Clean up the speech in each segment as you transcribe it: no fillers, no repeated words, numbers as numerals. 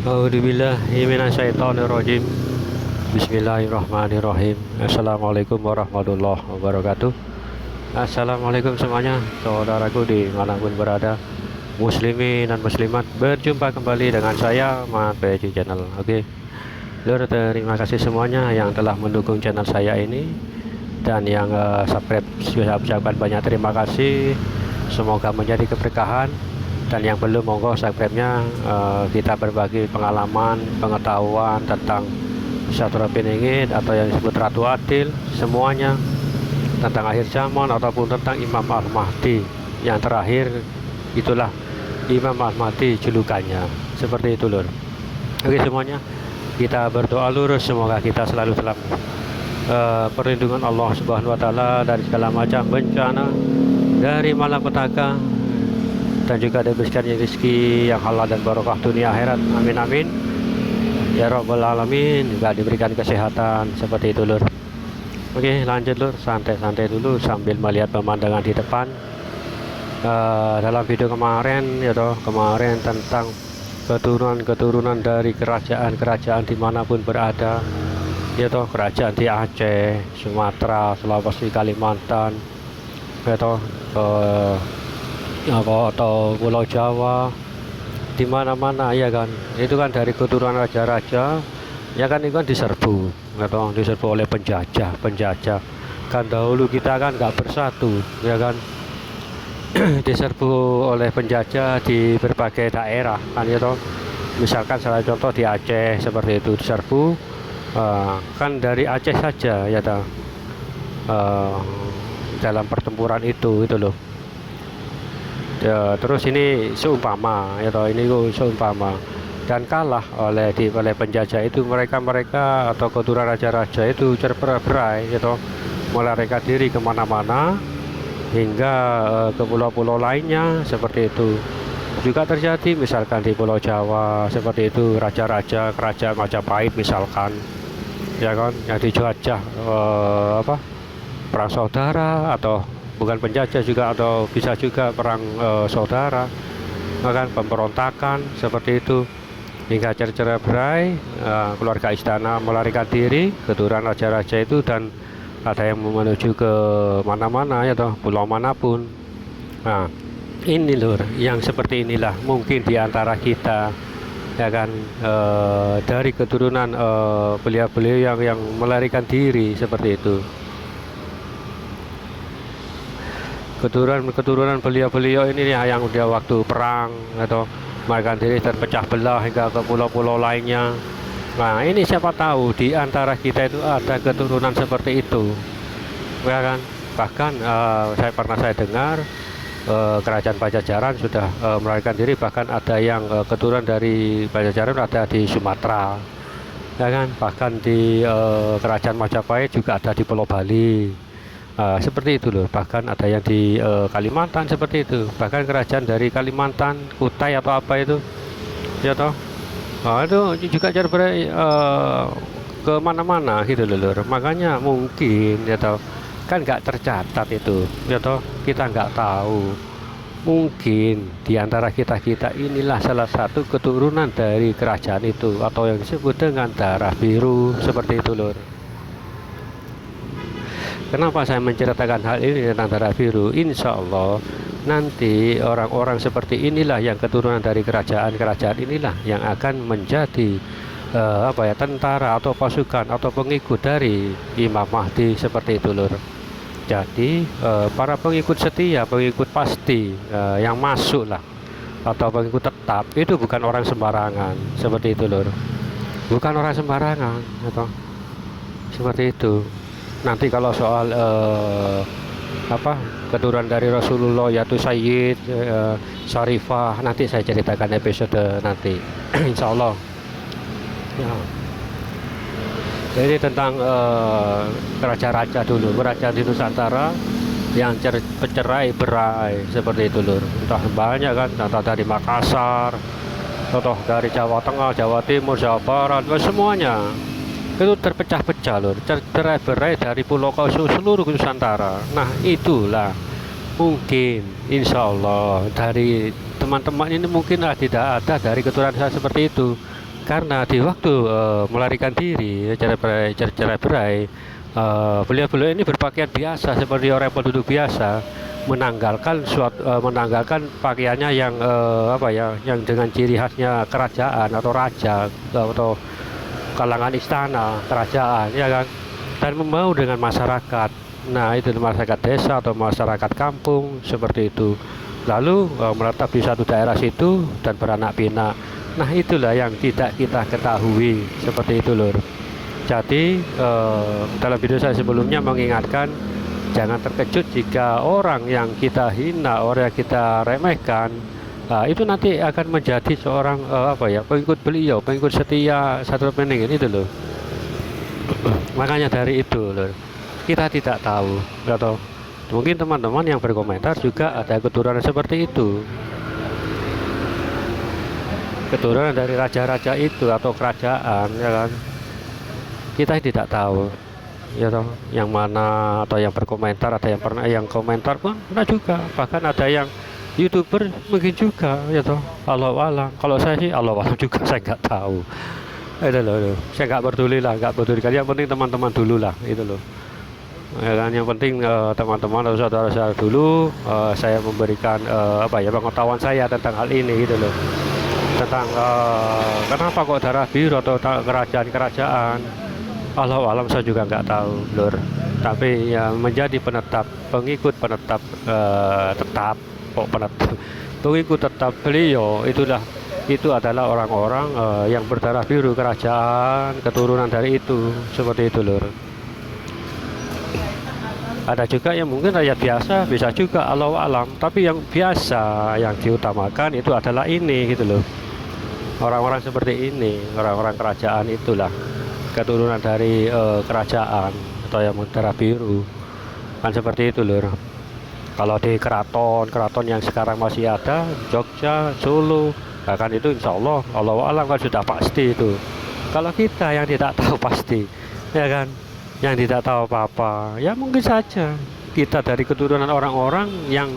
A'udzubillahi minasyaitonirrajim. Bismillahirrahmanirrahim. Assalamualaikum warahmatullahi wabarakatuh. Assalamualaikum semuanya, saudaraku dimanapun berada, muslimin dan muslimat. Berjumpa kembali dengan saya Mat PJ Channel. Oke, Lur, terima kasih semuanya yang telah mendukung channel saya ini dan yang subscribe. Saya ucapkan banyak terima kasih. Semoga menjadi keberkahan. Dan yang belum, monggo subscribe-nya. Kita berbagi pengalaman, pengetahuan tentang Syatrul Piningit atau yang disebut Ratu Adil, semuanya tentang akhir zaman ataupun tentang Imam Al-Mahdi. Yang terakhir itulah Imam Al-Mahdi julukannya, seperti itu, Lur. Oke semuanya, kita berdoa lurus, semoga kita selalu dalam perlindungan Allah Subhanahu wa Ta'ala dari segala macam bencana, dari malapetaka, dan juga diberikan rezeki yang halal dan barokah dunia akhirat. Amin amin ya rabbal alamin. Juga diberikan kesehatan, seperti itu, Lur. Oke, lanjut, Lur. Santai-santai dulu sambil melihat pemandangan di depan. Dalam video kemarin kemarin tentang keturunan dari kerajaan-kerajaan dimanapun berada, kerajaan di Aceh, Sumatera, Sulawesi, Kalimantan, atau Pulau Jawa, di mana-mana, ya kan. Itu kan dari keturunan raja-raja, ya kan, itu kan diserbu oleh penjajah. Kan dahulu kita kan nggak bersatu, ya kan. Diserbu oleh penjajah di berbagai daerah, kan, misalkan salah contoh di Aceh seperti itu, diserbu kan dari Aceh saja, dalam pertempuran itu loh. Terus ini seumpama, dan kalah oleh penjajah itu, mereka atau keturunan raja-raja itu terberai, melarikan diri kemana-mana hingga ke pulau-pulau lainnya, seperti itu. Juga terjadi misalkan di Pulau Jawa, seperti itu, raja-raja kerajaan Majapahit misalkan, ya kan, yang dijajah perang saudara, atau bukan penjajah juga, atau bisa juga perang saudara, kan, pemberontakan, seperti itu, hingga cerai-berai. Keluarga istana melarikan diri, keturunan raja-raja itu, dan ada yang menuju ke mana-mana, pulau manapun. Nah, ini, Lur, yang seperti inilah mungkin di antara kita, ya kan, dari keturunan beliau-beliau yang melarikan diri, seperti itu. Keturunan beliau-beliau ini yang udah waktu perang atau melarikan diri terpecah belah hingga ke pulau-pulau lainnya. Nah, ini siapa tahu di antara kita itu ada keturunan seperti itu, ya kan. Bahkan saya dengar kerajaan Pajajaran sudah melarikan diri, bahkan ada yang keturunan dari Pajajaran ada di Sumatera, ya kan. Bahkan di kerajaan Majapahit juga ada di Pulau Bali. Seperti itu, loh. Bahkan ada yang di Kalimantan, seperti itu. Bahkan kerajaan dari Kalimantan, Kutai atau apa itu, itu juga ke mana-mana, gitu loh, Lur. Makanya mungkin, kan nggak tercatat itu, kita nggak tahu. Mungkin di antara kita inilah salah satu keturunan dari kerajaan itu, atau yang disebut dengan darah biru, seperti itu, Lur. Kenapa saya menceritakan hal ini tentang darah biru? Insya Allah nanti orang-orang seperti inilah, yang keturunan dari kerajaan-kerajaan inilah, yang akan menjadi tentara atau pasukan atau pengikut dari Imam Mahdi, seperti itu, Lur. Jadi para pengikut setia, pengikut pasti, yang masuk lah, atau pengikut tetap, itu bukan orang sembarangan, seperti itu, Lur. Bukan orang sembarangan, seperti itu. Nanti kalau soal keturunan dari Rasulullah, yaitu Sayyid, Syarifah, nanti saya ceritakan episode nanti, insya Allah. Ya. Jadi tentang raja-raja dulu, raja di Nusantara yang bercerai-berai, seperti itu, Lur. Entah banyak kan, entah dari Makassar, atau dari Jawa Tengah, Jawa Timur, Jawa Barat, semuanya itu terpecah-pecah, Lur, tercerai-berai dari pulau ke seluruh Nusantara. Nah, itulah mungkin insya Allah dari teman-teman ini mungkinlah tidak ada dari keturunan saya seperti itu, Karena di waktu melarikan diri cerai-berai, beliau-beliau ini berpakaian biasa seperti orang penduduk biasa, menanggalkan pakaiannya yang apa ya, yang dengan ciri khasnya kerajaan atau raja atau kalangan istana kerajaan, ya kan, dan mau dengan masyarakat. Nah, itu masyarakat desa atau masyarakat kampung seperti itu. Lalu menetap di satu daerah situ dan beranak pinak. Nah, itulah yang tidak kita ketahui seperti itu, Lur. Jadi dalam video saya sebelumnya mengingatkan, jangan terkejut jika orang yang kita hina, orang yang kita remehkan, itu nanti akan menjadi seorang apa ya, pengikut beliau, pengikut setia Satrul Peningin itu loh. Makanya dari itu, Lur, kita tidak tahu, atau mungkin teman-teman yang berkomentar juga ada keturunan seperti itu, keturunan dari raja-raja itu atau kerajaan, ya kan. Kita tidak tahu, ya toh, yang mana, atau yang berkomentar, ada yang pernah yang komentar pun pernah juga, bahkan ada yang YouTuber mungkin juga, ya toh. Allah alam. Kalau saya sih Allah alam juga, saya nggak tahu. Itu loh, saya nggak peduli lah, nggak peduli. Yang penting teman-teman dulu lah, itu loh. Ya kan, yang penting teman-teman atau saudara-saudara dulu, saya memberikan apa ya, pengetahuan saya tentang hal ini, gitu loh. Tentang kenapa kok darah biru atau kerajaan-kerajaan, Allah alam, saya juga nggak tahu, Lur. Tapi ya menjadi penetap, pengikut penetap, tetap kok penetap, pengikut tetap beliau itu adalah orang-orang yang berdarah biru kerajaan, keturunan dari itu, seperti itu, Lur. Ada juga yang mungkin rakyat biasa, bisa juga, Allah alam. Tapi yang biasa, yang diutamakan itu adalah ini, gitu loh. Orang-orang seperti ini, orang-orang kerajaan itulah, keturunan dari kerajaan atau yang berdarah biru, kan seperti itu, Lur. Kalau di keraton yang sekarang masih ada, Jogja, Solo, bahkan itu insya Allah alam kan sudah pasti itu. Kalau kita yang tidak tahu pasti, ya kan, yang tidak tahu apa-apa, ya mungkin saja kita dari keturunan orang-orang yang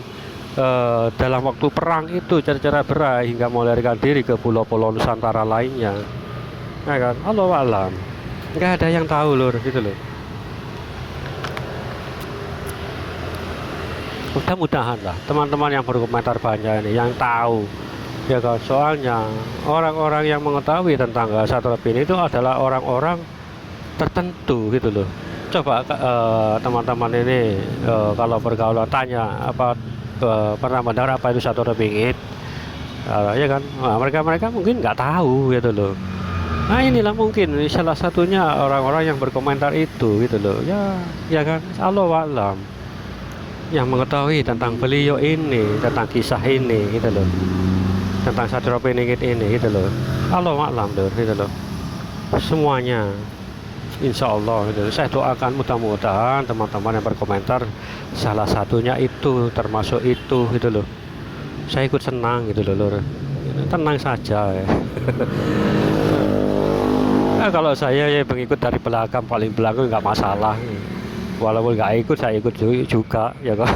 dalam waktu perang itu cerai-berai hingga melarikan diri ke pulau-pulau Nusantara lainnya, ya kan, Allah alam, nggak ada yang tahu, Lur, gitu loh. Mudah-mudahan lah teman-teman yang berkomentar banyak ini yang tahu, ya kan. Soalnya orang-orang yang mengetahui tentang Satrul Peningin itu adalah orang-orang tertentu, gitu loh. Coba teman-teman ini kalau bergaulan tanya apa, pernah mendengar apa itu Satrul Peningin, ya kan. Nah, mereka mungkin nggak tahu, gitu loh. Nah, inilah mungkin salah satunya orang-orang yang berkomentar itu, gitu loh, ya kan, Allah alam, yang mengetahui tentang beliau ini, tentang kisah ini, gitu loh, tentang Satrul Peningin ini, gitu loh, Allah alam, Lur, gitu loh. Semuanya insya Allah, gitu. Saya doakan mudah-mudahan teman-teman yang berkomentar salah satunya itu, termasuk itu, gitu loh. Saya ikut senang, gitu loh, Lur. Tenang saja ya. Nah, kalau saya ya mengikut dari belakang, paling belakang nggak masalah. Walaupun nggak ikut, saya ikut juga, ya kok.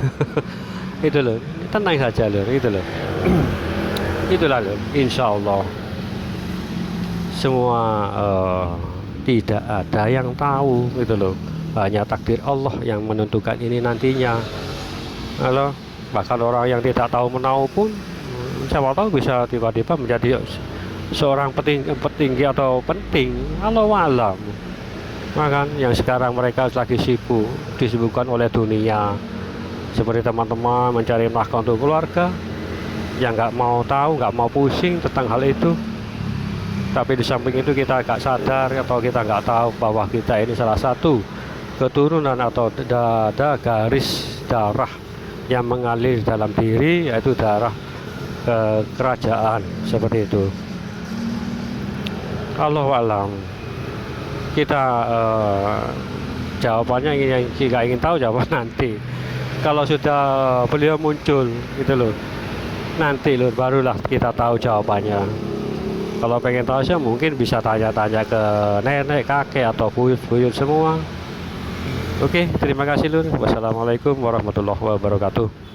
Itu loh, tenang saja, Lur, itu loh. Itulah, Lur, insya Allah semua tidak ada yang tahu, gitu loh. Hanya takdir Allah yang menentukan ini nantinya. Halo, bahkan orang yang tidak tahu menahu pun, siapa tahu bisa tiba-tiba menjadi seorang petinggi atau penting, Allah alam. Maka yang sekarang mereka lagi disibukkan oleh dunia, seperti teman-teman mencari nafkah untuk keluarga, yang nggak mau tahu, nggak mau pusing tentang hal itu. Tapi di samping itu kita agak sadar atau kita nggak tahu bahwa kita ini salah satu keturunan atau ada garis darah yang mengalir dalam diri, yaitu darah kerajaan, seperti itu. Allah alam. Kita jawabannya yang jika ingin tahu jawaban nanti, kalau sudah beliau muncul, gitu loh, nanti, Lur, barulah kita tahu jawabannya. Kalau pengen tahu sih mungkin bisa tanya-tanya ke nenek, kakek, atau buyut-buyut semua. Oke, terima kasih, Lur. Wassalamualaikum warahmatullahi wabarakatuh.